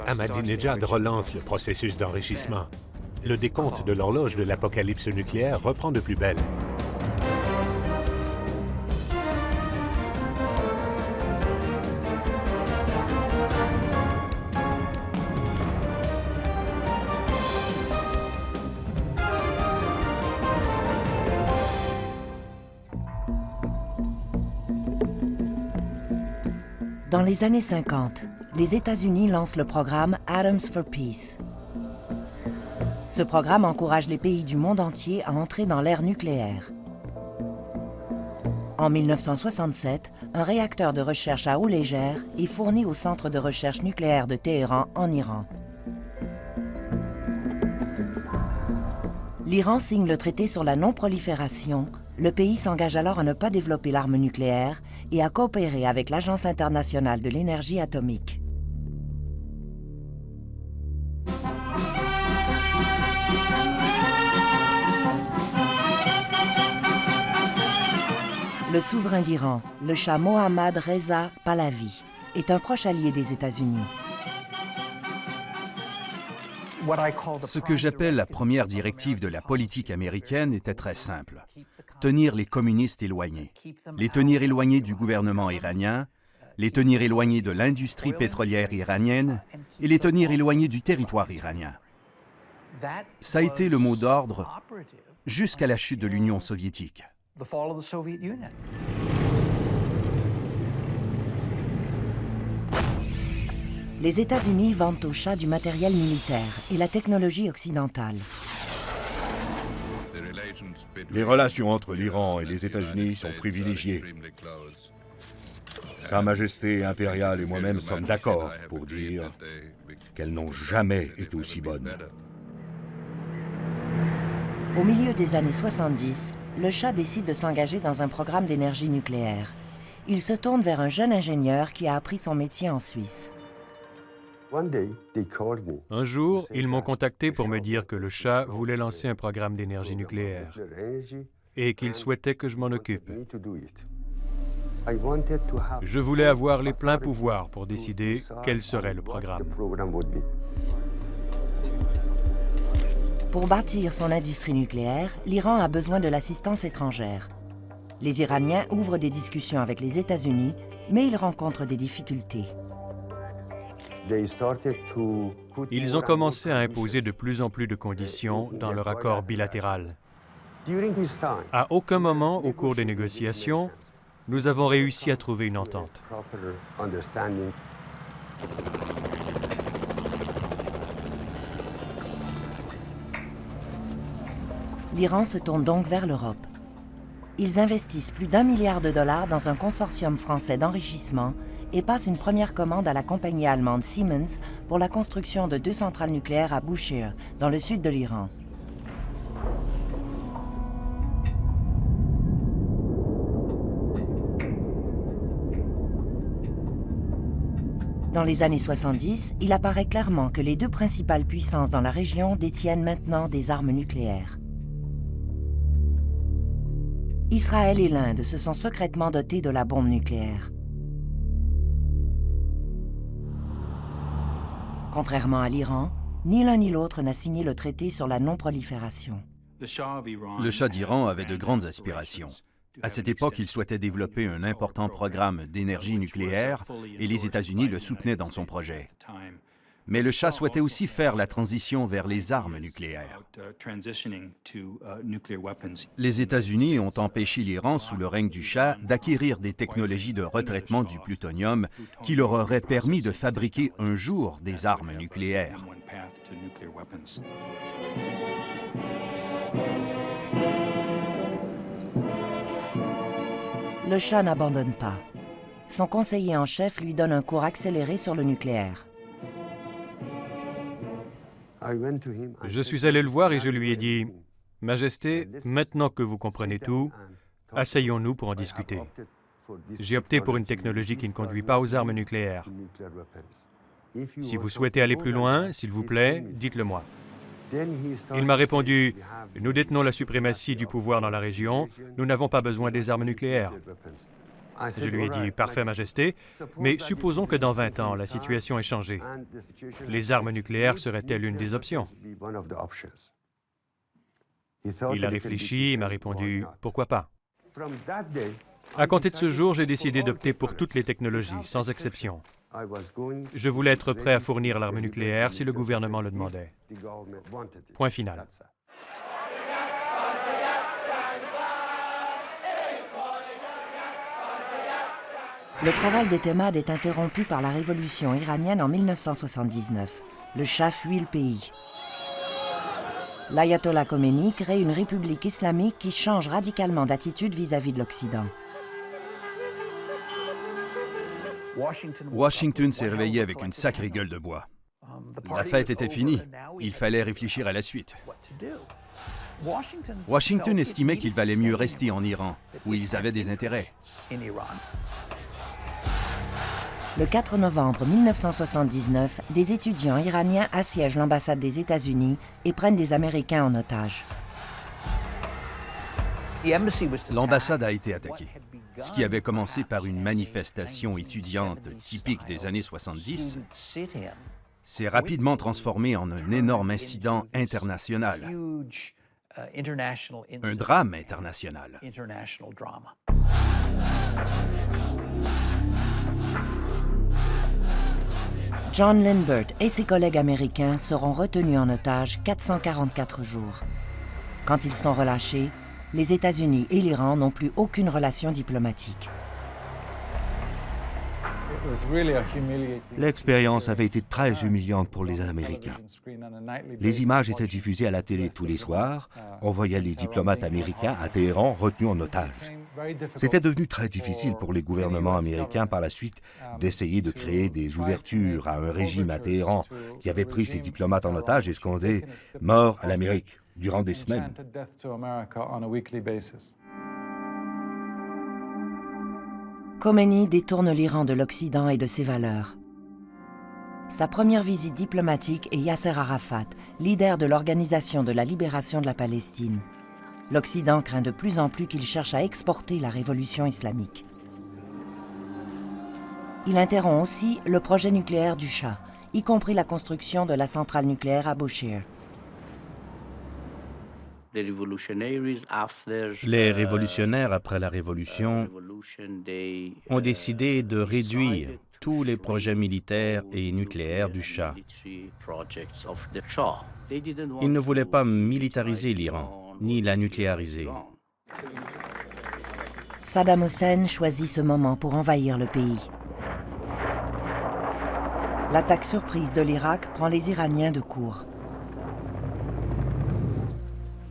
Ahmadinejad relance le processus d'enrichissement. Le décompte de l'horloge de l'apocalypse nucléaire reprend de plus belle. Dans les années 50, les États-Unis lancent le programme Atoms for Peace. Ce programme encourage les pays du monde entier à entrer dans l'ère nucléaire. En 1967, un réacteur de recherche à eau légère est fourni au Centre de recherche nucléaire de Téhéran, en Iran. L'Iran signe le traité sur la non-prolifération. Le pays s'engage alors à ne pas développer l'arme nucléaire et à coopérer avec l'Agence internationale de l'énergie atomique. Le souverain d'Iran, le Shah Mohammad Reza Pahlavi, est un proche allié des États-Unis. Ce que j'appelle la première directive de la politique américaine était très simple. Tenir les communistes éloignés. Les tenir éloignés du gouvernement iranien, les tenir éloignés de l'industrie pétrolière iranienne et les tenir éloignés du territoire iranien. Ça a été le mot d'ordre jusqu'à la chute de l'Union soviétique. Les États-Unis vendent au Shah du matériel militaire et la technologie occidentale. Les relations entre l'Iran et les États-Unis sont privilégiées. Sa Majesté impériale et moi-même sommes d'accord pour dire qu'elles n'ont jamais été aussi bonnes. Au milieu des années 70, le Shah décide de s'engager dans un programme d'énergie nucléaire. Il se tourne vers un jeune ingénieur qui a appris son métier en Suisse. Un jour, ils m'ont contacté pour me dire que le Shah voulait lancer un programme d'énergie nucléaire et qu'il souhaitait que je m'en occupe. Je voulais avoir les pleins pouvoirs pour décider quel serait le programme. Pour bâtir son industrie nucléaire, l'Iran a besoin de l'assistance étrangère. Les Iraniens ouvrent des discussions avec les États-Unis, mais ils rencontrent des difficultés. Ils ont commencé à imposer de plus en plus de conditions dans leur accord bilatéral. À aucun moment au cours des négociations, nous avons réussi à trouver une entente. L'Iran se tourne donc vers l'Europe. Ils investissent plus d'1 milliard de dollars dans un consortium français d'enrichissement et passent une première commande à la compagnie allemande Siemens pour la construction de 2 centrales nucléaires à Bushehr, dans le sud de l'Iran. Dans les années 70, il apparaît clairement que les 2 principales puissances dans la région détiennent maintenant des armes nucléaires. Israël et l'Inde se sont secrètement dotés de la bombe nucléaire. Contrairement à l'Iran, ni l'un ni l'autre n'a signé le traité sur la non-prolifération. Le Shah d'Iran avait de grandes aspirations. À cette époque, il souhaitait développer un important programme d'énergie nucléaire et les États-Unis le soutenaient dans son projet. Mais le Shah souhaitait aussi faire la transition vers les armes nucléaires. Les États-Unis ont empêché l'Iran, sous le règne du Shah, d'acquérir des technologies de retraitement du plutonium qui leur auraient permis de fabriquer un jour des armes nucléaires. Le Shah n'abandonne pas. Son conseiller en chef lui donne un cours accéléré sur le nucléaire. Je suis allé le voir et je lui ai dit « Majesté, maintenant que vous comprenez tout, asseyons-nous pour en discuter. J'ai opté pour une technologie qui ne conduit pas aux armes nucléaires. Si vous souhaitez aller plus loin, s'il vous plaît, dites-le moi. » Il m'a répondu « Nous détenons la suprématie du pouvoir dans la région, nous n'avons pas besoin des armes nucléaires. » Je lui ai dit « Parfait, Majesté, mais supposons que dans 20 ans, la situation ait changé. Les armes nucléaires seraient-elles une des options? » Il a réfléchi et m'a répondu « Pourquoi pas? » À compter de ce jour, j'ai décidé d'opter pour toutes les technologies, sans exception. Je voulais être prêt à fournir l'arme nucléaire si le gouvernement le demandait. Point final. Le travail des Temad est interrompu par la révolution iranienne en 1979. Le Shah fuit le pays. L'ayatollah Khomeini crée une république islamique qui change radicalement d'attitude vis-à-vis de l'Occident. Washington s'est réveillé avec une sacrée gueule de bois. La fête était finie. Il fallait réfléchir à la suite. Washington estimait qu'il valait mieux rester en Iran, où ils avaient des intérêts. Le 4 novembre 1979, des étudiants iraniens assiègent l'ambassade des États-Unis et prennent des Américains en otage. L'ambassade a été attaquée. Ce qui avait commencé par une manifestation étudiante typique des années 70 s'est rapidement transformé en un énorme incident international. Un drame international. John Lindbergh et ses collègues américains seront retenus en otage 444 jours. Quand ils sont relâchés, les États-Unis et l'Iran n'ont plus aucune relation diplomatique. L'expérience avait été très humiliante pour les Américains. Les images étaient diffusées à la télé tous les soirs. On voyait les diplomates américains à Téhéran retenus en otage. C'était devenu très difficile pour les gouvernements américains par la suite d'essayer de créer des ouvertures à un régime à Téhéran qui avait pris ses diplomates en otage et scandé « Mort à l'Amérique » durant des semaines. Khomeini détourne l'Iran de l'Occident et de ses valeurs. Sa première visite diplomatique est Yasser Arafat, leader de l'Organisation de la libération de la Palestine. L'Occident craint de plus en plus qu'il cherche à exporter la révolution islamique. Il interrompt aussi le projet nucléaire du Shah, y compris la construction de la centrale nucléaire à Bushehr. Les révolutionnaires, après la Révolution, ont décidé de réduire tous les projets militaires et nucléaires du Shah. Ils ne voulaient pas militariser l'Iran, ni la nucléariser. Saddam Hussein choisit ce moment pour envahir le pays. L'attaque surprise de l'Irak prend les Iraniens de court.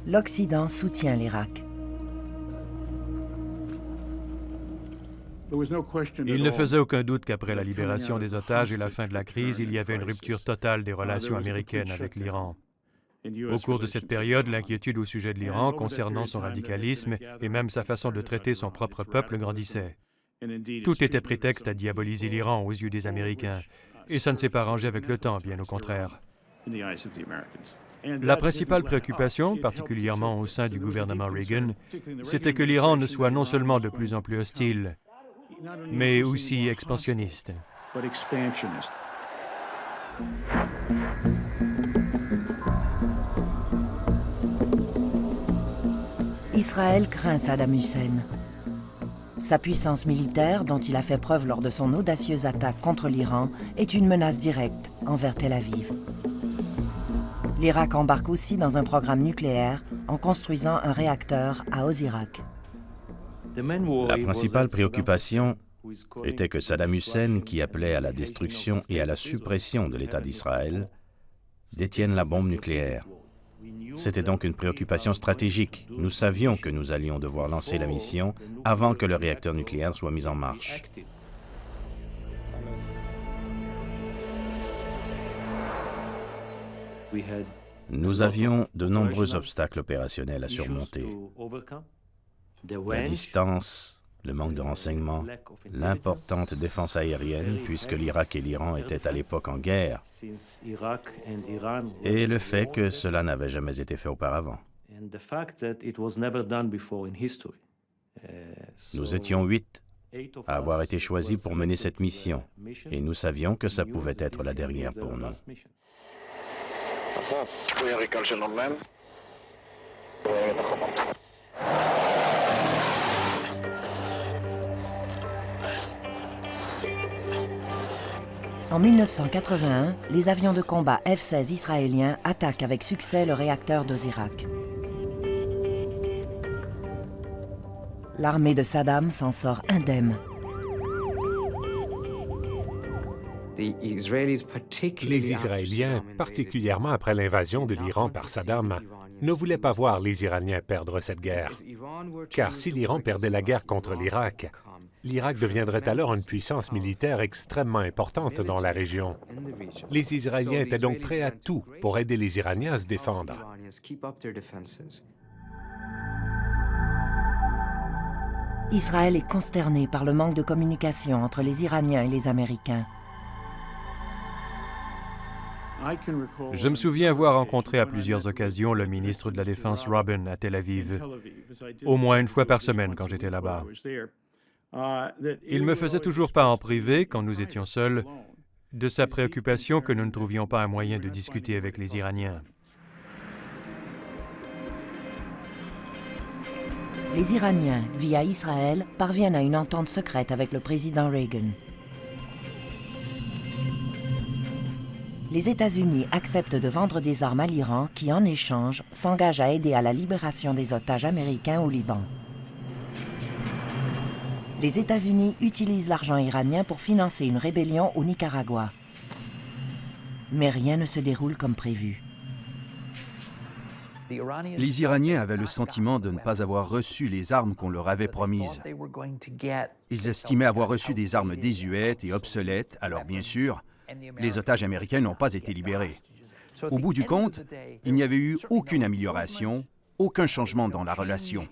L'Occident soutient l'Irak. Il ne faisait aucun doute qu'après la libération des otages et la fin de la crise, il y avait une rupture totale des relations américaines avec l'Iran. Au cours de cette période, l'inquiétude au sujet de l'Iran concernant son radicalisme et même sa façon de traiter son propre peuple grandissait. Tout était prétexte à diaboliser l'Iran aux yeux des Américains, et ça ne s'est pas arrangé avec le temps, bien au contraire. La principale préoccupation, particulièrement au sein du gouvernement Reagan, c'était que l'Iran ne soit non seulement de plus en plus hostile, mais aussi expansionniste. Israël craint Saddam Hussein. Sa puissance militaire, dont il a fait preuve lors de son audacieuse attaque contre l'Iran, est une menace directe envers Tel Aviv. L'Irak embarque aussi dans un programme nucléaire en construisant un réacteur à Osirak. La principale préoccupation était que Saddam Hussein, qui appelait à la destruction et à la suppression de l'État d'Israël, détienne la bombe nucléaire. C'était donc une préoccupation stratégique. Nous savions que nous allions devoir lancer la mission avant que le réacteur nucléaire soit mis en marche. Nous avions de nombreux obstacles opérationnels à surmonter. La distance, le manque de renseignements, l'importante défense aérienne, puisque l'Irak et l'Iran étaient à l'époque en guerre, et le fait que cela n'avait jamais été fait auparavant. Nous étions 8 à avoir été choisis pour mener cette mission, et nous savions que ça pouvait être la dernière pour nous. En 1981, les avions de combat F-16 israéliens attaquent avec succès le réacteur d'Osirak. L'armée de Saddam s'en sort indemne. Les Israéliens, particulièrement après l'invasion de l'Iran par Saddam, ne voulaient pas voir les Iraniens perdre cette guerre. Car si l'Iran perdait la guerre contre l'Irak, l'Irak deviendrait alors une puissance militaire extrêmement importante dans la région. Les Israéliens étaient donc prêts à tout pour aider les Iraniens à se défendre. Israël est consterné par le manque de communication entre les Iraniens et les Américains. Je me souviens avoir rencontré à plusieurs occasions le ministre de la Défense Rabin à Tel Aviv, au moins une fois par semaine quand j'étais là-bas. Il me faisait toujours part en privé, quand nous étions seuls, de sa préoccupation que nous ne trouvions pas un moyen de discuter avec les Iraniens. Les Iraniens, via Israël, parviennent à une entente secrète avec le président Reagan. Les États-Unis acceptent de vendre des armes à l'Iran qui, en échange, s'engage à aider à la libération des otages américains au Liban. Les États-Unis utilisent l'argent iranien pour financer une rébellion au Nicaragua. Mais rien ne se déroule comme prévu. Les Iraniens avaient le sentiment de ne pas avoir reçu les armes qu'on leur avait promises. Ils estimaient avoir reçu des armes désuètes et obsolètes, alors bien sûr, les otages américains n'ont pas été libérés. Au bout du compte, il n'y avait eu aucune amélioration, aucun changement dans la relation.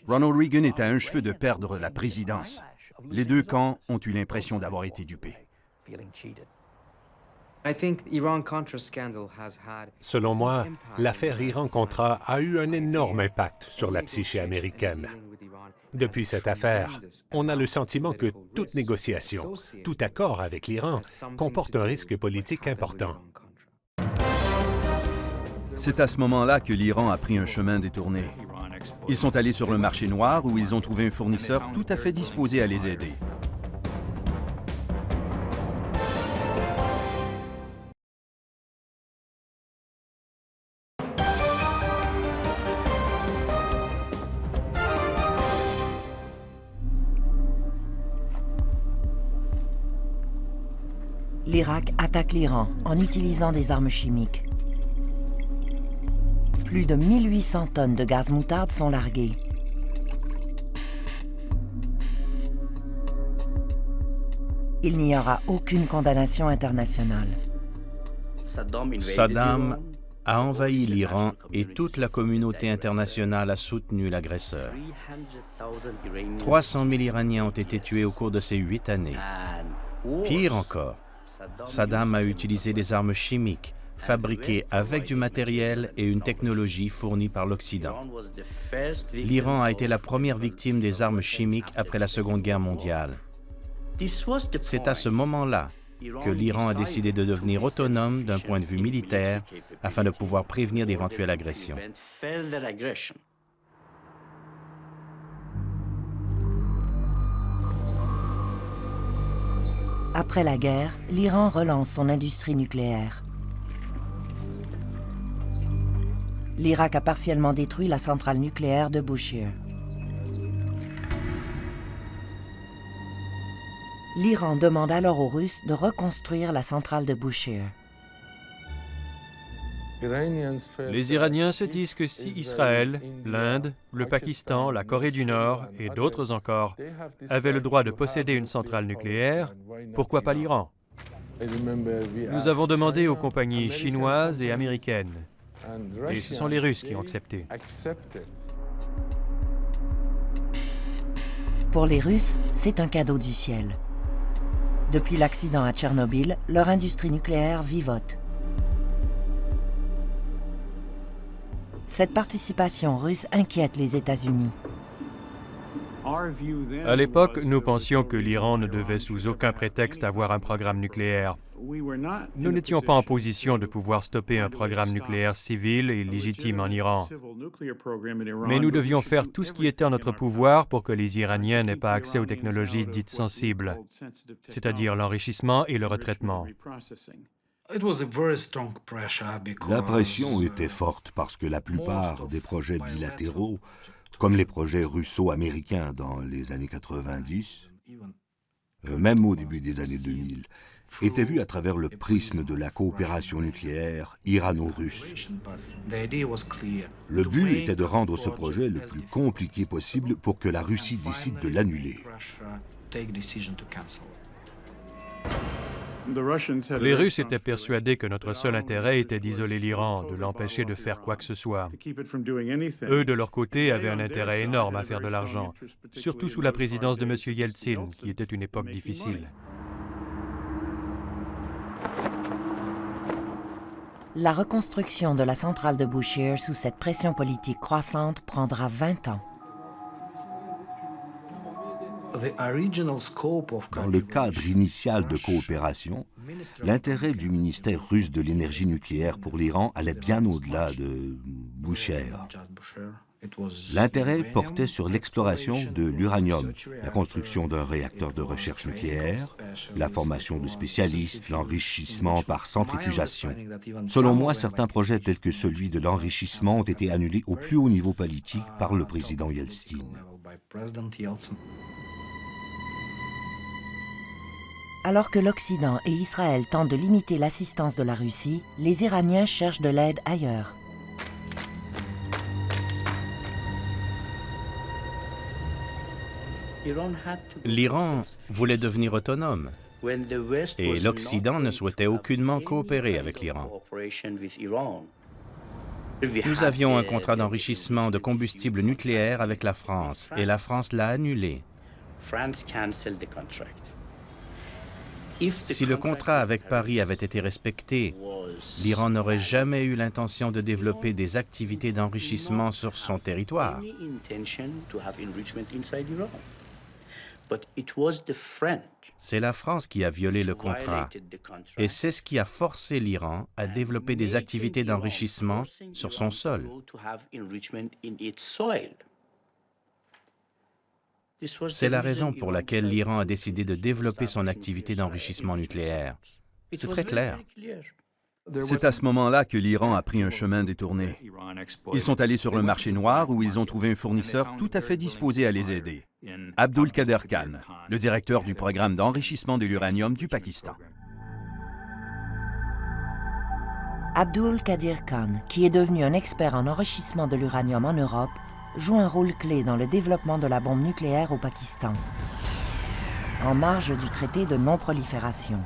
Ronald Reagan est à un cheveu de perdre la présidence. Les deux camps ont eu l'impression d'avoir été dupés. Selon moi, l'affaire Iran-Contra a eu un énorme impact sur la psyché américaine. Depuis cette affaire, on a le sentiment que toute négociation, tout accord avec l'Iran comporte un risque politique important. C'est à ce moment-là que l'Iran a pris un chemin détourné. Ils sont allés sur le marché noir où ils ont trouvé un fournisseur tout à fait disposé à les aider. L'Irak attaque l'Iran en utilisant des armes chimiques. Plus de 1800 tonnes de gaz moutarde sont larguées. Il n'y aura aucune condamnation internationale. Saddam a envahi l'Iran et toute la communauté internationale a soutenu l'agresseur. 300 000 Iraniens ont été tués au cours de ces 8 années. Pire encore, Saddam a utilisé des armes chimiques fabriquées avec du matériel et une technologie fournie par l'Occident. L'Iran a été la première victime des armes chimiques après la Seconde Guerre mondiale. C'est à ce moment-là que l'Iran a décidé de devenir autonome d'un point de vue militaire afin de pouvoir prévenir d'éventuelles agressions. Après la guerre, l'Iran relance son industrie nucléaire. L'Irak a partiellement détruit la centrale nucléaire de Bushehr. L'Iran demande alors aux Russes de reconstruire la centrale de Bushehr. Les Iraniens se disent que si Israël, l'Inde, le Pakistan, la Corée du Nord et d'autres encore avaient le droit de posséder une centrale nucléaire, pourquoi pas l'Iran? Nous avons demandé aux compagnies chinoises et américaines, et ce sont les Russes qui ont accepté. Pour les Russes, c'est un cadeau du ciel. Depuis l'accident à Tchernobyl, leur industrie nucléaire vivote. Cette participation russe inquiète les États-Unis. À l'époque, nous pensions que l'Iran ne devait sous aucun prétexte avoir un programme nucléaire. Nous n'étions pas en position de pouvoir stopper un programme nucléaire civil et légitime en Iran. Mais nous devions faire tout ce qui était en notre pouvoir pour que les Iraniens n'aient pas accès aux technologies dites sensibles, c'est-à-dire l'enrichissement et le retraitement. La pression était forte parce que la plupart des projets bilatéraux, comme les projets russo-américains dans les années 90, même au début des années 2000, étaient vus à travers le prisme de la coopération nucléaire irano-russe. Le but était de rendre ce projet le plus compliqué possible pour que la Russie décide de l'annuler. Les Russes étaient persuadés que notre seul intérêt était d'isoler l'Iran, de l'empêcher de faire quoi que ce soit. Eux, de leur côté, avaient un intérêt énorme à faire de l'argent, surtout sous la présidence de M. Yeltsin, qui était une époque difficile. La reconstruction de la centrale de Bushehr sous cette pression politique croissante prendra 20 ans. Dans le cadre initial de coopération, l'intérêt du ministère russe de l'énergie nucléaire pour l'Iran allait bien au-delà de Bushehr. L'intérêt portait sur l'exploration de l'uranium, la construction d'un réacteur de recherche nucléaire, la formation de spécialistes, l'enrichissement par centrifugation. Selon moi, certains projets tels que celui de l'enrichissement ont été annulés au plus haut niveau politique par le président Yeltsin. Alors que l'Occident et Israël tentent de limiter l'assistance de la Russie, les Iraniens cherchent de l'aide ailleurs. L'Iran voulait devenir autonome et l'Occident ne souhaitait aucunement coopérer avec l'Iran. Nous avions un contrat d'enrichissement de combustible nucléaire avec la France et la France l'a annulé. Si le contrat avec Paris avait été respecté, l'Iran n'aurait jamais eu l'intention de développer des activités d'enrichissement sur son territoire. C'est la France qui a violé le contrat et c'est ce qui a forcé l'Iran à développer des activités d'enrichissement sur son sol. C'est la raison pour laquelle l'Iran a décidé de développer son activité d'enrichissement nucléaire. C'est très clair. C'est à ce moment-là que l'Iran a pris un chemin détourné. Ils sont allés sur le marché noir où ils ont trouvé un fournisseur tout à fait disposé à les aider, Abdul Qadir Khan, le directeur du programme d'enrichissement de l'uranium du Pakistan. Abdul Qadir Khan, qui est devenu un expert en enrichissement de l'uranium en Europe, joue un rôle clé dans le développement de la bombe nucléaire au Pakistan, en marge du traité de non-prolifération.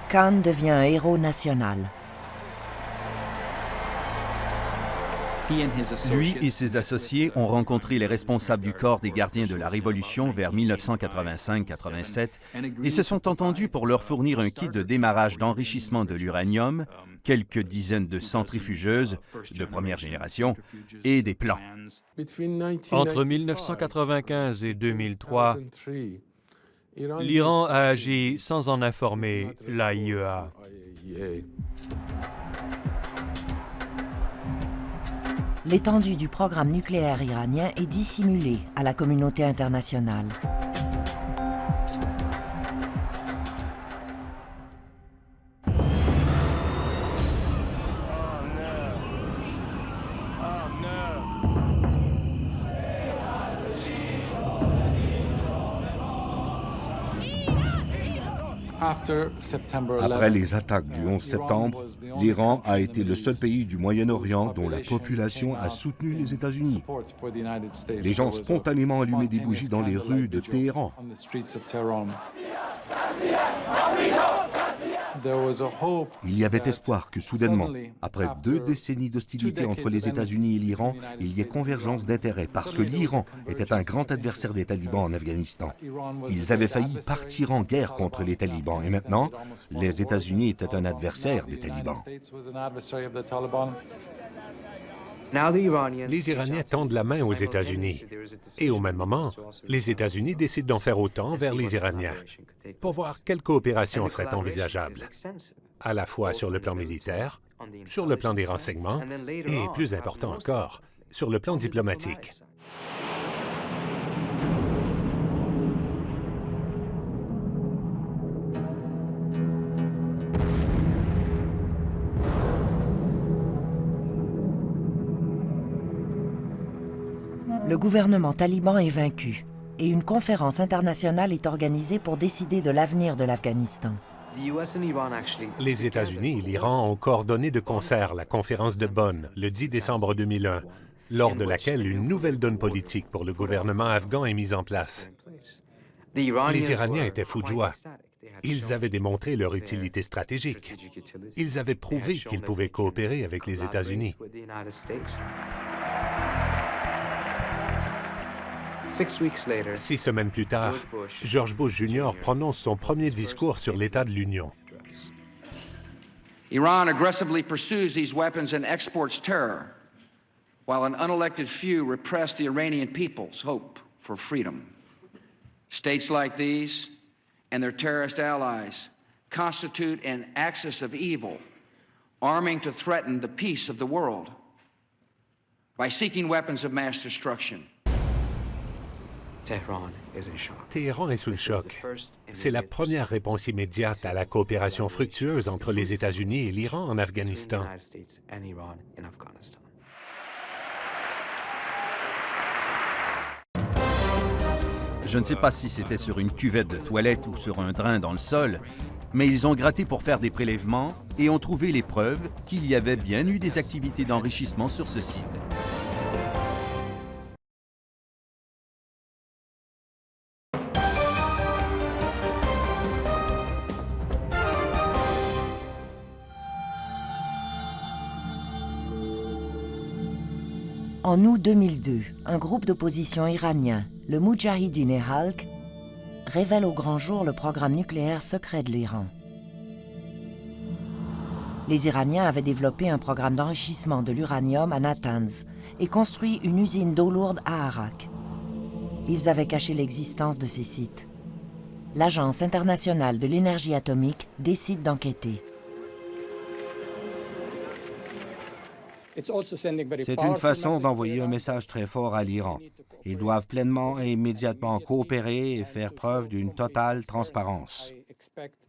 Khan devient un héros national. Lui et ses associés ont rencontré les responsables du corps des gardiens de la Révolution vers 1985-87 et se sont entendus pour leur fournir un kit de démarrage d'enrichissement de l'uranium, quelques dizaines de centrifugeuses de première génération et des plans. Entre 1995 et 2003, l'Iran a agi sans en informer l'AIEA. L'étendue du programme nucléaire iranien est dissimulée à la communauté internationale. Après les attaques du 11 septembre, l'Iran a été le seul pays du Moyen-Orient dont la population a soutenu les États-Unis. Les gens spontanément allumaient des bougies dans les rues de Téhéran. Il y avait espoir que soudainement, après 2 décennies d'hostilité entre les États-Unis et l'Iran, il y ait convergence d'intérêts parce que l'Iran était un grand adversaire des talibans en Afghanistan. Ils avaient failli partir en guerre contre les talibans et maintenant, les États-Unis étaient un adversaire des talibans. Les Iraniens tendent la main aux États-Unis. Et au même moment, les États-Unis décident d'en faire autant vers les Iraniens pour voir quelle coopération serait envisageable, à la fois sur le plan militaire, sur le plan des renseignements et, plus important encore, sur le plan diplomatique. Le gouvernement taliban est vaincu et une conférence internationale est organisée pour décider de l'avenir de l'Afghanistan. Les États-Unis et l'Iran ont coordonné de concert la conférence de Bonn le 10 décembre 2001, lors de laquelle une nouvelle donne politique pour le gouvernement afghan est mise en place. Les Iraniens étaient fous de joie. Ils avaient démontré leur utilité stratégique. Ils avaient prouvé qu'ils pouvaient coopérer avec les États-Unis. 6 semaines plus tard, George Bush Jr. prononce son premier discours sur l'état de l'Union. Iran aggressively pursues these weapons and exports terror, while an unelected few repress the Iranian people's hope for freedom. States like these and their terrorist allies constitute an axis of evil, arming to threaten the peace of the world by seeking weapons of mass destruction. Téhéran est sous le choc. C'est la première réponse immédiate à la coopération fructueuse entre les États-Unis et l'Iran en Afghanistan. Je ne sais pas si c'était sur une cuvette de toilette ou sur un drain dans le sol, mais ils ont gratté pour faire des prélèvements et ont trouvé les preuves qu'il y avait bien eu des activités d'enrichissement sur ce site. En août 2002, un groupe d'opposition iranien, le Moudjahidine-e-Khalq, révèle au grand jour le programme nucléaire secret de l'Iran. Les Iraniens avaient développé un programme d'enrichissement de l'uranium à Natanz et construit une usine d'eau lourde à Arak. Ils avaient caché l'existence de ces sites. L'Agence internationale de l'énergie atomique décide d'enquêter. C'est une façon d'envoyer un message très fort à l'Iran. Ils doivent pleinement et immédiatement coopérer et faire preuve d'une totale transparence.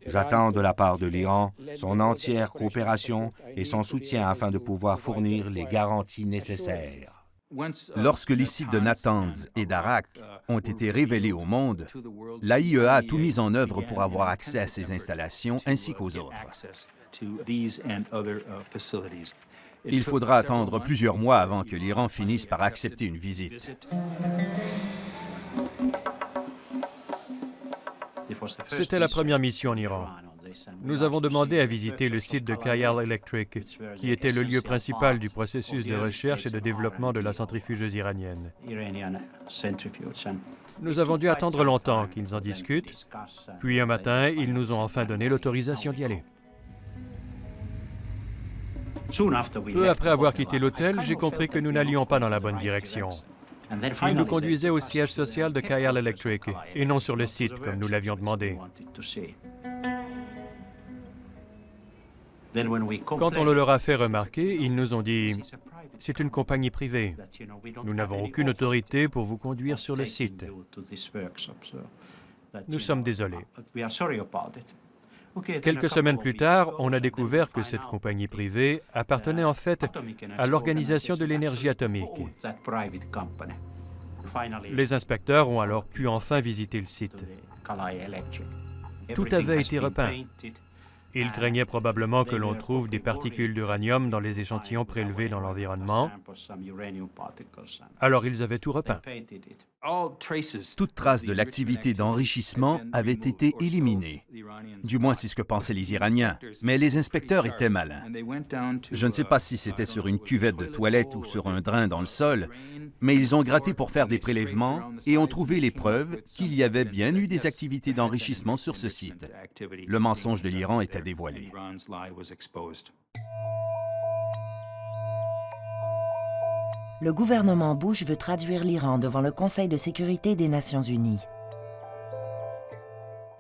J'attends de la part de l'Iran son entière coopération et son soutien afin de pouvoir fournir les garanties nécessaires. Lorsque les sites de Natanz et d'Arak ont été révélés au monde, l'AIEA a tout mis en œuvre pour avoir accès à ces installations ainsi qu'aux autres. Il faudra attendre plusieurs mois avant que l'Iran finisse par accepter une visite. C'était la première mission en Iran. Nous avons demandé à visiter le site de Kayal Electric, qui était le lieu principal du processus de recherche et de développement de la centrifugeuse iranienne. Nous avons dû attendre longtemps qu'ils en discutent, puis un matin, ils nous ont enfin donné l'autorisation d'y aller. Peu après avoir quitté l'hôtel, j'ai compris que nous n'allions pas dans la bonne direction. Ils nous conduisaient au siège social de Kayal Electric, et non sur le site, comme nous l'avions demandé. Quand on le leur a fait remarquer, ils nous ont dit « C'est une compagnie privée. Nous n'avons aucune autorité pour vous conduire sur le site. Nous sommes désolés. » Quelques semaines plus tard, on a découvert que cette compagnie privée appartenait en fait à l'Organisation de l'énergie atomique. Les inspecteurs ont alors pu enfin visiter le site. Tout avait été repeint. Ils craignaient probablement que l'on trouve des particules d'uranium dans les échantillons prélevés dans l'environnement. Alors ils avaient tout repeint. Toute trace de l'activité d'enrichissement avait été éliminée. Du moins, c'est ce que pensaient les Iraniens, mais les inspecteurs étaient malins. Je ne sais pas si c'était sur une cuvette de toilette ou sur un drain dans le sol, mais ils ont gratté pour faire des prélèvements et ont trouvé les preuves qu'il y avait bien eu des activités d'enrichissement sur ce site. Le mensonge de l'Iran était dévoilé. Le gouvernement Bush veut traduire l'Iran devant le Conseil de sécurité des Nations unies.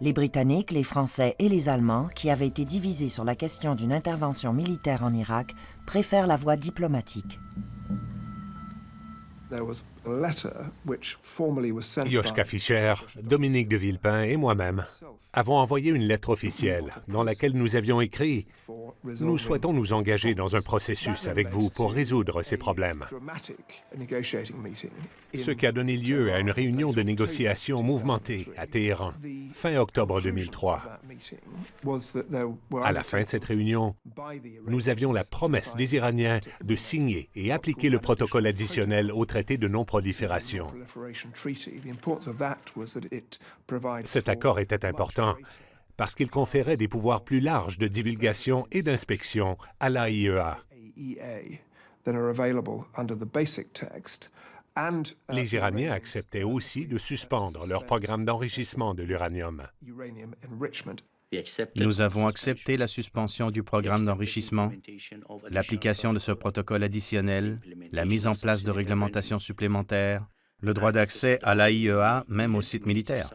Les Britanniques, les Français et les Allemands, qui avaient été divisés sur la question d'une intervention militaire en Irak, préfèrent la voie diplomatique. Joschka Fischer, Dominique de Villepin et moi-même avons envoyé une lettre officielle dans laquelle nous avions écrit « Nous souhaitons nous engager dans un processus avec vous pour résoudre ces problèmes ». Ce qui a donné lieu à une réunion de négociation mouvementée à Téhéran, fin octobre 2003. À la fin de cette réunion, nous avions la promesse des Iraniens de signer et appliquer le protocole additionnel au traité de non-prolifération. Cet accord était important parce qu'il conférait des pouvoirs plus larges de divulgation et d'inspection à l'AIEA. Les Iraniens acceptaient aussi de suspendre leur programme d'enrichissement de l'uranium. Nous avons accepté la suspension du programme d'enrichissement, l'application de ce protocole additionnel, la mise en place de réglementations supplémentaires, le droit d'accès à l'AIEA, même aux sites militaires.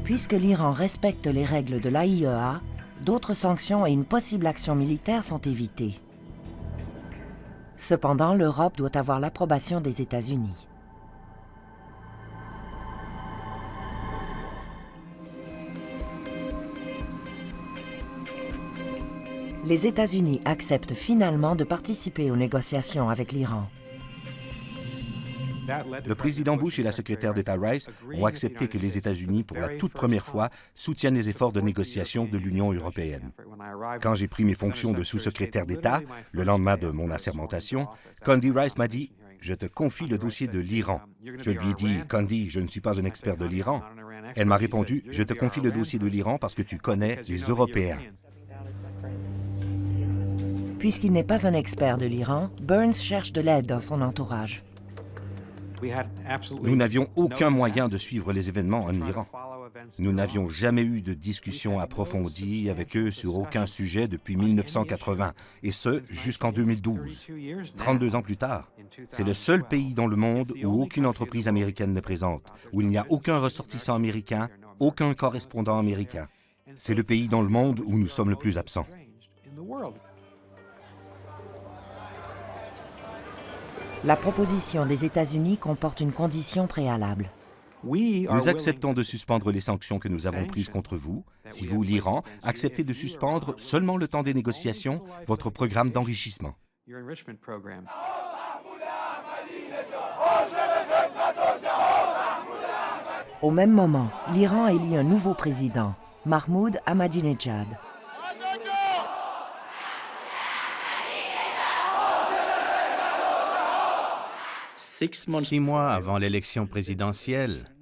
Puisque l'Iran respecte les règles de l'AIEA, d'autres sanctions et une possible action militaire sont évitées. Cependant, l'Europe doit avoir l'approbation des États-Unis. Les États-Unis acceptent finalement de participer aux négociations avec l'Iran. Le président Bush et la secrétaire d'État Rice ont accepté que les États-Unis, pour la toute première fois, soutiennent les efforts de négociation de l'Union européenne. Quand j'ai pris mes fonctions de sous-secrétaire d'État, le lendemain de mon assermentation, Condi Rice m'a dit « Je te confie le dossier de l'Iran ». Je lui ai dit « Condi, je ne suis pas un expert de l'Iran ». Elle m'a répondu « Je te confie le dossier de l'Iran parce que tu connais les Européens ». Puisqu'il n'est pas un expert de l'Iran, Burns cherche de l'aide dans son entourage. Nous n'avions aucun moyen de suivre les événements en Iran. Nous n'avions jamais eu de discussion approfondie avec eux sur aucun sujet depuis 1980, et ce, jusqu'en 2012. 32 ans plus tard, c'est le seul pays dans le monde où aucune entreprise américaine n'est présente, où il n'y a aucun ressortissant américain, aucun correspondant américain. C'est le pays dans le monde où nous sommes le plus absents. La proposition des États-Unis comporte une condition préalable. Nous acceptons de suspendre les sanctions que nous avons prises contre vous, si vous, l'Iran, acceptez de suspendre, seulement le temps des négociations, votre programme d'enrichissement. Au même moment, l'Iran élit un nouveau président, Mahmoud Ahmadinejad. Six mois avant l'élection présidentielle,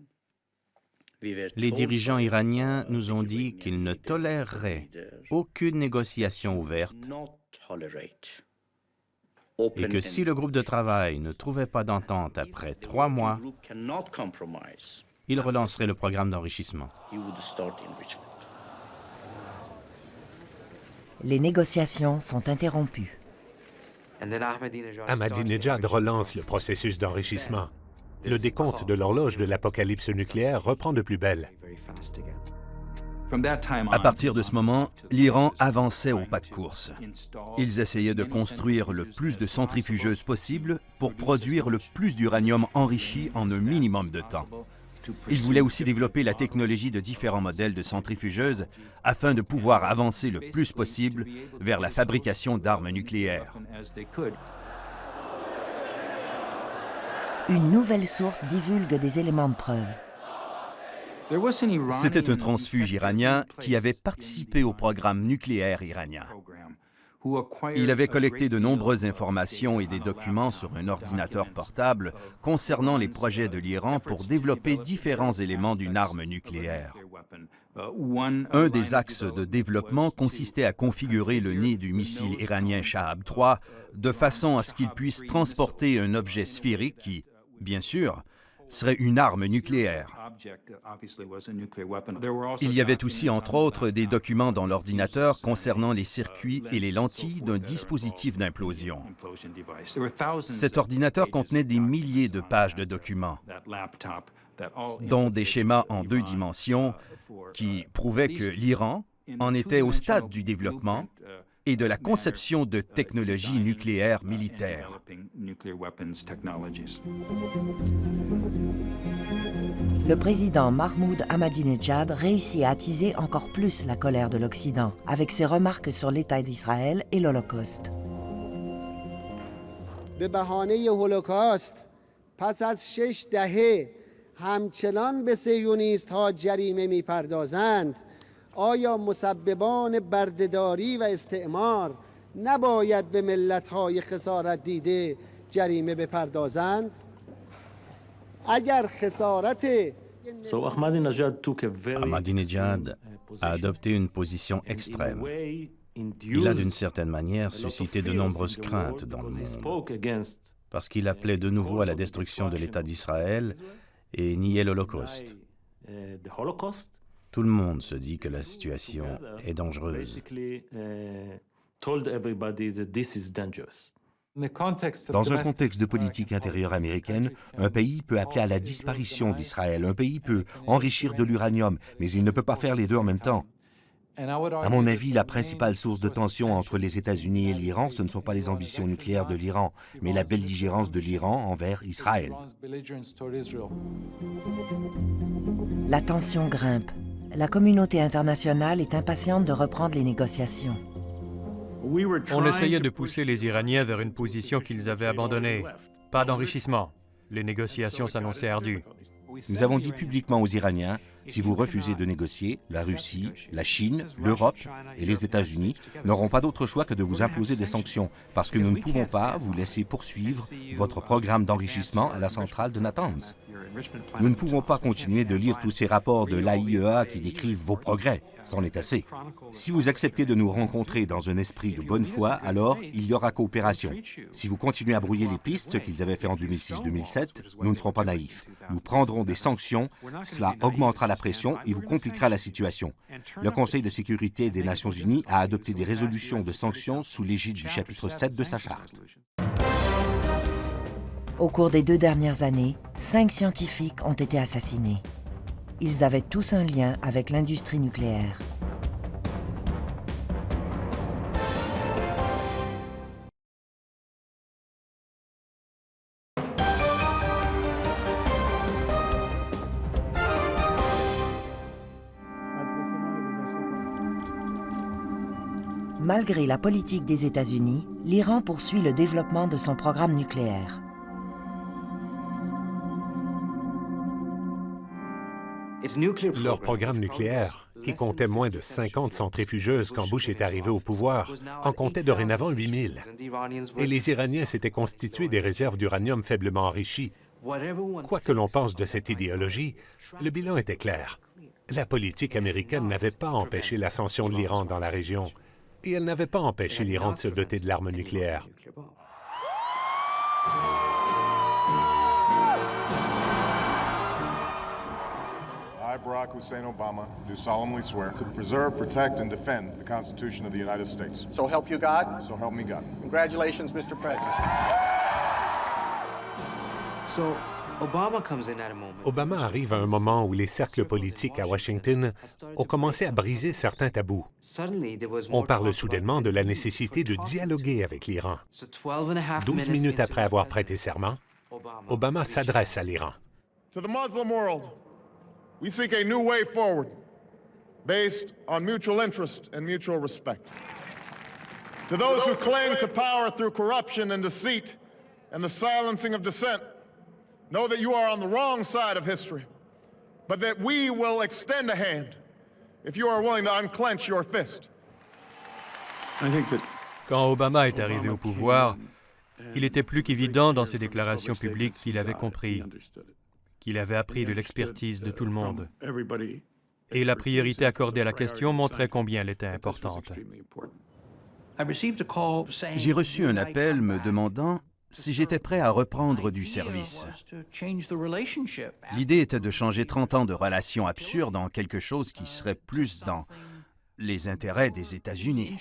les dirigeants iraniens nous ont dit qu'ils ne toléreraient aucune négociation ouverte et que si le groupe de travail ne trouvait pas d'entente après 3 mois, il relancerait le programme d'enrichissement. Les négociations sont interrompues. Ahmadinejad relance le processus d'enrichissement. Le décompte de l'horloge de l'apocalypse nucléaire reprend de plus belle. À partir de ce moment, l'Iran avançait au pas de course. Ils essayaient de construire le plus de centrifugeuses possible pour produire le plus d'uranium enrichi en un minimum de temps. Ils voulaient aussi développer la technologie de différents modèles de centrifugeuses afin de pouvoir avancer le plus possible vers la fabrication d'armes nucléaires. Une nouvelle source divulgue des éléments de preuve. C'était un transfuge iranien qui avait participé au programme nucléaire iranien. Il avait collecté de nombreuses informations et des documents sur un ordinateur portable concernant les projets de l'Iran pour développer différents éléments d'une arme nucléaire. Un des axes de développement consistait à configurer le nez du missile iranien Shahab 3 de façon à ce qu'il puisse transporter un objet sphérique qui, bien sûr, serait une arme nucléaire. Il y avait aussi, entre autres, des documents dans l'ordinateur concernant les circuits et les lentilles d'un dispositif d'implosion. Cet ordinateur contenait des milliers de pages de documents, dont des schémas en 2 dimensions qui prouvaient que l'Iran en était au stade du développement et de la conception de technologies nucléaires militaires. Le président Mahmoud Ahmadinejad réussit à attiser encore plus la colère de l'Occident avec ses remarques sur l'État d'Israël et l'Holocauste. به بهانه هولوکاست پس از 6 دهه همچنان به صهیونیست‌ها جریمه می‌پردازند آیا مسببان بردهداری و استعمار نباید به ملت‌های خسارت دیده جریمه بپردازند؟ اگر خسارت Ahmadinejad a adopté une position extrême. Il a d'une certaine manière suscité de nombreuses craintes dans le monde, parce qu'il appelait de nouveau à la destruction de l'État d'Israël et niait l'Holocauste. Tout le monde se dit que la situation est dangereuse. Dans un contexte de politique intérieure américaine, un pays peut appeler à la disparition d'Israël, un pays peut enrichir de l'uranium, mais il ne peut pas faire les deux en même temps. À mon avis, la principale source de tension entre les États-Unis et l'Iran, ce ne sont pas les ambitions nucléaires de l'Iran, mais la belligérance de l'Iran envers Israël. La tension grimpe. La communauté internationale est impatiente de reprendre les négociations. On essayait de pousser les Iraniens vers une position qu'ils avaient abandonnée. Pas d'enrichissement. Les négociations s'annonçaient ardues. Nous avons dit publiquement aux Iraniens, si vous refusez de négocier, la Russie, la Chine, l'Europe et les États-Unis n'auront pas d'autre choix que de vous imposer des sanctions, parce que nous ne pouvons pas vous laisser poursuivre votre programme d'enrichissement à la centrale de Natanz. Nous ne pouvons pas continuer de lire tous ces rapports de l'AIEA qui décrivent vos progrès. C'en est assez. Si vous acceptez de nous rencontrer dans un esprit de bonne foi, alors il y aura coopération. Si vous continuez à brouiller les pistes, ce qu'ils avaient fait en 2006-2007, nous ne serons pas naïfs. Nous prendrons des sanctions, cela augmentera la pression et vous compliquera la situation. Le Conseil de sécurité des Nations Unies a adopté des résolutions de sanctions sous l'égide du chapitre 7 de sa charte. Au cours des 2 dernières années, 5 scientifiques ont été assassinés. Ils avaient tous un lien avec l'industrie nucléaire. Malgré la politique des États-Unis, l'Iran poursuit le développement de son programme nucléaire. Leur programme nucléaire, qui comptait moins de 50 centrifugeuses quand Bush est arrivé au pouvoir, en comptait dorénavant 8000. Et les Iraniens s'étaient constitués des réserves d'uranium faiblement enrichies. Quoi que l'on pense de cette idéologie, le bilan était clair. La politique américaine n'avait pas empêché l'ascension de l'Iran dans la région, et elle n'avait pas empêché l'Iran de se doter de l'arme nucléaire. I, Barack Hussein Obama, do solemnly swear to preserve, protect, and defend the Constitution of the United States. So help you God? So help me God. Congratulations, Mr. President. Obama arrive à un moment où les cercles politiques à Washington ont commencé à briser certains tabous. On parle soudainement de la nécessité de dialoguer avec l'Iran. 12 minutes après avoir prêté serment, Obama s'adresse à l'Iran. To the Muslim world, we seek a new way forward based on mutual interest and mutual respect. To those who cling to power through corruption and deceit and the silencing of dissent, know that you are on the wrong side of history, but that we will extend a hand if you are willing to unclench your fist. Quand Obama est arrivé au pouvoir, il était plus qu'évident dans ses déclarations publiques qu'il avait compris, qu'il avait appris de l'expertise de tout le monde. Et la priorité accordée à la question montrait combien elle était importante. J'ai reçu un appel me demandant si j'étais prêt à reprendre du service. L'idée était de changer 30 ans de relations absurdes en quelque chose qui serait plus dans les intérêts des États-Unis.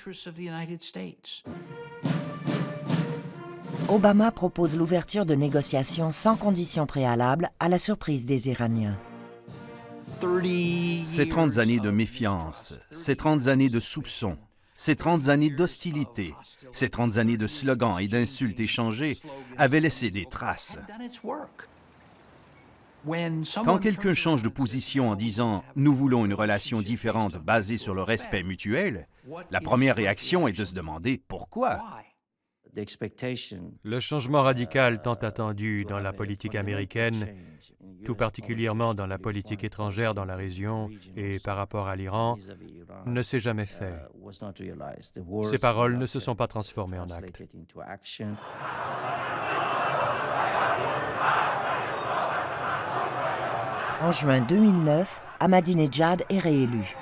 Obama propose l'ouverture de négociations sans conditions préalables à la surprise des Iraniens. Ces 30 années de méfiance, ces 30 années de soupçons, ces 30 années d'hostilité, ces 30 années de slogans et d'insultes échangées avaient laissé des traces. Quand quelqu'un change de position en disant « nous voulons une relation différente basée sur le respect mutuel », la première réaction est de se demander pourquoi. Le changement radical tant attendu dans la politique américaine, tout particulièrement dans la politique étrangère dans la région et par rapport à l'Iran, ne s'est jamais fait. Ces paroles ne se sont pas transformées en actes. En juin 2009, Ahmadinejad est réélu.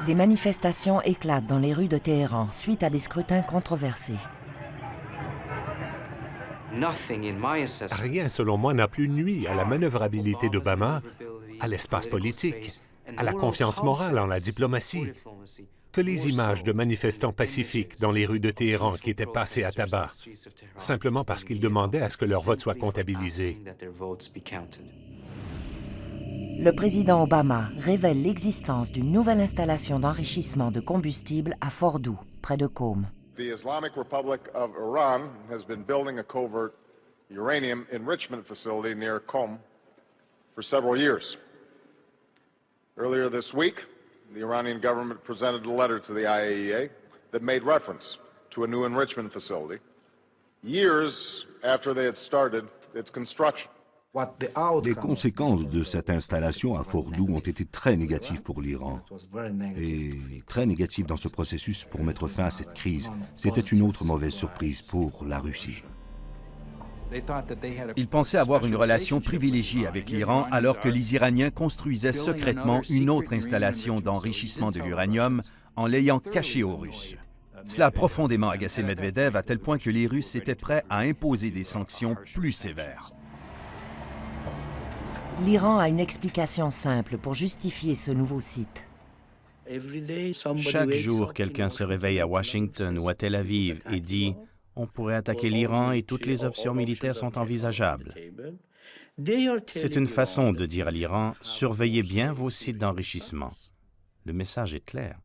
Des manifestations éclatent dans les rues de Téhéran suite à des scrutins controversés. Rien, selon moi, n'a plus nui à la manœuvrabilité d'Obama, à l'espace politique, à la confiance morale en la diplomatie, que les images de manifestants pacifiques dans les rues de Téhéran qui étaient passés à tabac, simplement parce qu'ils demandaient à ce que leur vote soit comptabilisé. Le président Obama révèle l'existence d'une nouvelle installation d'enrichissement de combustible à Fordow, près de Qom. The Islamic Republic of Iran has been building a covert uranium enrichment facility near Qom for several years. Earlier this week, the Iranian government presented a letter to the IAEA that made reference to a new enrichment facility, years after they had started its construction. Les conséquences de cette installation à Fordow ont été très négatives pour l'Iran et très négatives dans ce processus pour mettre fin à cette crise. C'était une autre mauvaise surprise pour la Russie. Ils pensaient avoir une relation privilégiée avec l'Iran alors que les Iraniens construisaient secrètement une autre installation d'enrichissement de l'uranium en l'ayant cachée aux Russes. Cela a profondément agacé Medvedev à tel point que les Russes étaient prêts à imposer des sanctions plus sévères. L'Iran a une explication simple pour justifier ce nouveau site. Chaque jour, quelqu'un se réveille à Washington ou à Tel Aviv et dit « On pourrait attaquer l'Iran et toutes les options militaires sont envisageables ». C'est une façon de dire à l'Iran « Surveillez bien vos sites d'enrichissement ». Le message est clair.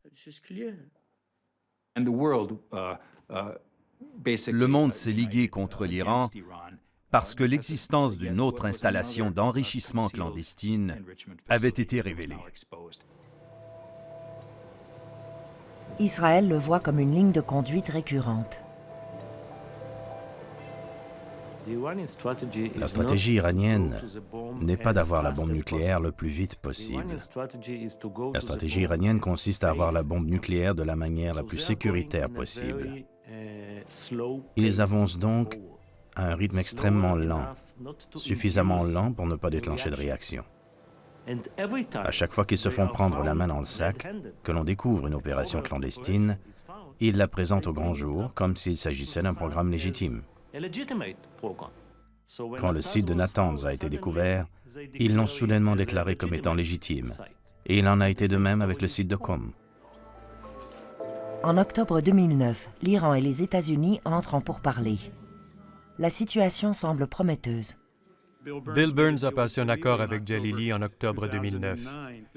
Le monde s'est ligué contre l'Iran parce que l'existence d'une autre installation d'enrichissement clandestine avait été révélée. Israël le voit comme une ligne de conduite récurrente. La stratégie iranienne n'est pas d'avoir la bombe nucléaire le plus vite possible. La stratégie iranienne consiste à avoir la bombe nucléaire de la manière la plus sécuritaire possible. Ils avancent donc à un rythme extrêmement lent, suffisamment lent pour ne pas déclencher de réaction. À chaque fois qu'ils se font prendre la main dans le sac, que l'on découvre une opération clandestine, ils la présentent au grand jour comme s'il s'agissait d'un programme légitime. Quand le site de Natanz a été découvert, ils l'ont soudainement déclaré comme étant légitime. Et il en a été de même avec le site de Qom. En octobre 2009, l'Iran et les États-Unis entrent en pourparlers. La situation semble prometteuse. Bill Burns a passé un accord avec Jalili en octobre 2009.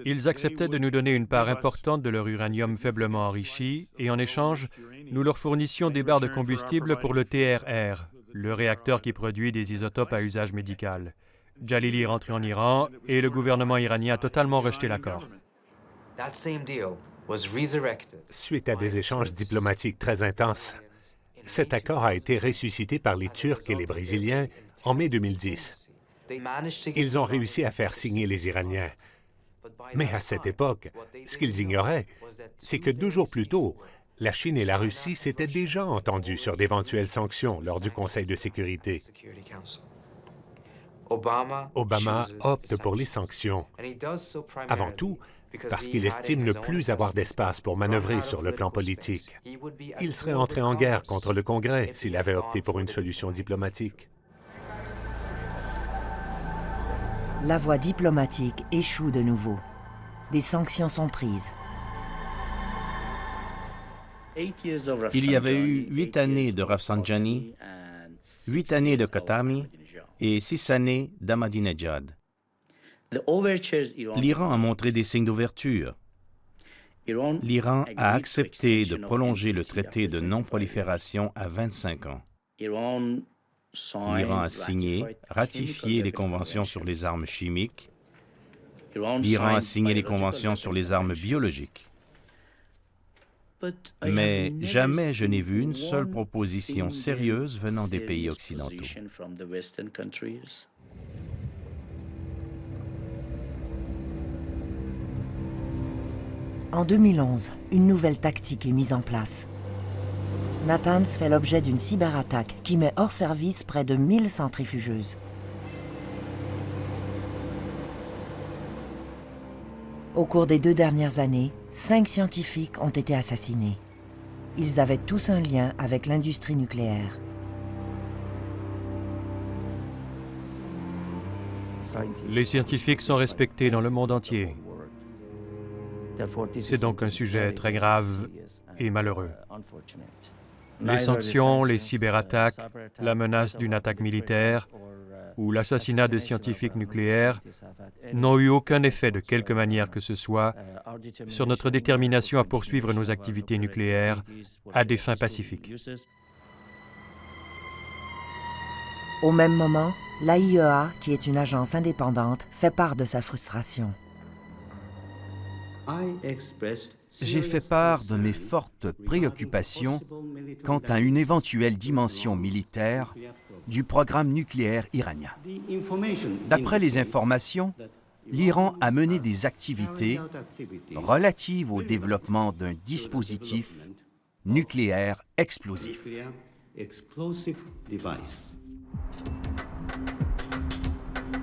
Ils acceptaient de nous donner une part importante de leur uranium faiblement enrichi et en échange, nous leur fournissions des barres de combustible pour le TRR, le réacteur qui produit des isotopes à usage médical. Jalili est rentré en Iran et le gouvernement iranien a totalement rejeté l'accord. Suite à des échanges diplomatiques très intenses, cet accord a été ressuscité par les Turcs et les Brésiliens en mai 2010. Ils ont réussi à faire signer les Iraniens. Mais à cette époque, ce qu'ils ignoraient, c'est que 2 jours plus tôt, la Chine et la Russie s'étaient déjà entendus sur d'éventuelles sanctions lors du Conseil de sécurité. Obama opte pour les sanctions, avant tout parce qu'il estime ne plus avoir d'espace pour manœuvrer sur le plan politique. Il serait entré en guerre contre le Congrès s'il avait opté pour une solution diplomatique. La voie diplomatique échoue de nouveau. Des sanctions sont prises. Il y avait eu 8 années de Rafsanjani, 8 années de Khatami et 6 années d'Ahmadinejad. L'Iran a montré des signes d'ouverture. L'Iran a accepté de prolonger le traité de non-prolifération à 25 ans. L'Iran a signé, ratifié les conventions sur les armes chimiques. L'Iran a signé les conventions sur les armes biologiques. Mais jamais je n'ai vu une seule proposition sérieuse venant des pays occidentaux. En 2011, une nouvelle tactique est mise en place. Natanz fait l'objet d'une cyberattaque qui met hors service près de 1000 centrifugeuses. Au cours des 2 dernières années, 5 scientifiques ont été assassinés. Ils avaient tous un lien avec l'industrie nucléaire. Les scientifiques sont respectés dans le monde entier. C'est donc un sujet très grave et malheureux. Les sanctions, les cyberattaques, la menace d'une attaque militaire ou l'assassinat de scientifiques nucléaires n'ont eu aucun effet de quelque manière que ce soit sur notre détermination à poursuivre nos activités nucléaires à des fins pacifiques. Au même moment, l'AIEA, qui est une agence indépendante, fait part de sa frustration. J'ai fait part de mes fortes préoccupations quant à une éventuelle dimension militaire du programme nucléaire iranien. D'après les informations, l'Iran a mené des activités relatives au développement d'un dispositif nucléaire explosif.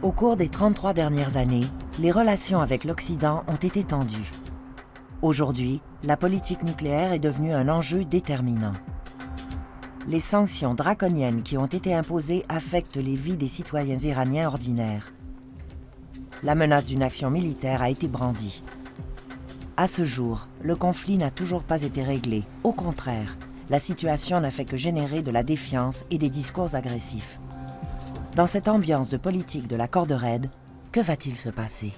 Au cours des 33 dernières années, les relations avec l'Occident ont été tendues. Aujourd'hui, la politique nucléaire est devenue un enjeu déterminant. Les sanctions draconiennes qui ont été imposées affectent les vies des citoyens iraniens ordinaires. La menace d'une action militaire a été brandie. À ce jour, le conflit n'a toujours pas été réglé. Au contraire, la situation n'a fait que générer de la défiance et des discours agressifs. Dans cette ambiance de politique de la corde raide, que va-t-il se passer?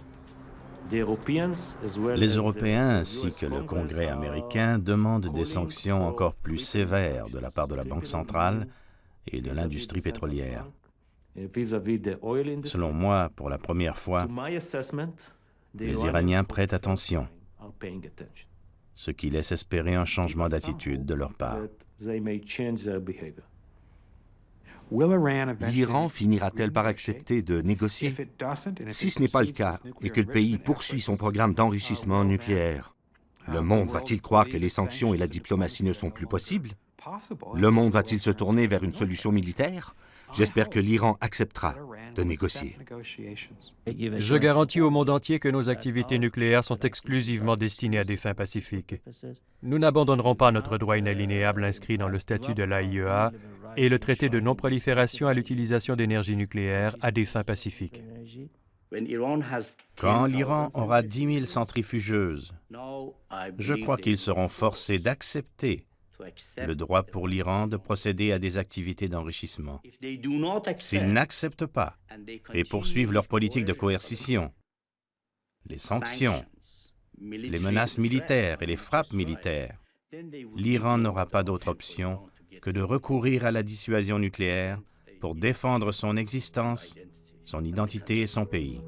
Les Européens ainsi que le Congrès américain demandent des sanctions encore plus sévères de la part de la Banque centrale et de l'industrie pétrolière. Selon moi, pour la première fois, les Iraniens prêtent attention, ce qui laisse espérer un changement d'attitude de leur part. L'Iran finira-t-elle par accepter de négocier? Si ce n'est pas le cas et que le pays poursuit son programme d'enrichissement nucléaire, le monde va-t-il croire que les sanctions et la diplomatie ne sont plus possibles? Le monde va-t-il se tourner vers une solution militaire? J'espère que l'Iran acceptera de négocier. Je garantis au monde entier que nos activités nucléaires sont exclusivement destinées à des fins pacifiques. Nous n'abandonnerons pas notre droit inaliénable inscrit dans le statut de l'AIEA et le traité de non-prolifération à l'utilisation d'énergie nucléaire à des fins pacifiques. Quand l'Iran aura 10 000 centrifugeuses, je crois qu'ils seront forcés d'accepter le droit pour l'Iran de procéder à des activités d'enrichissement. S'ils n'acceptent pas et poursuivent leur politique de coercition, les sanctions, les menaces militaires et les frappes militaires, l'Iran n'aura pas d'autre option que de recourir à la dissuasion nucléaire pour défendre son existence, son identité et son pays.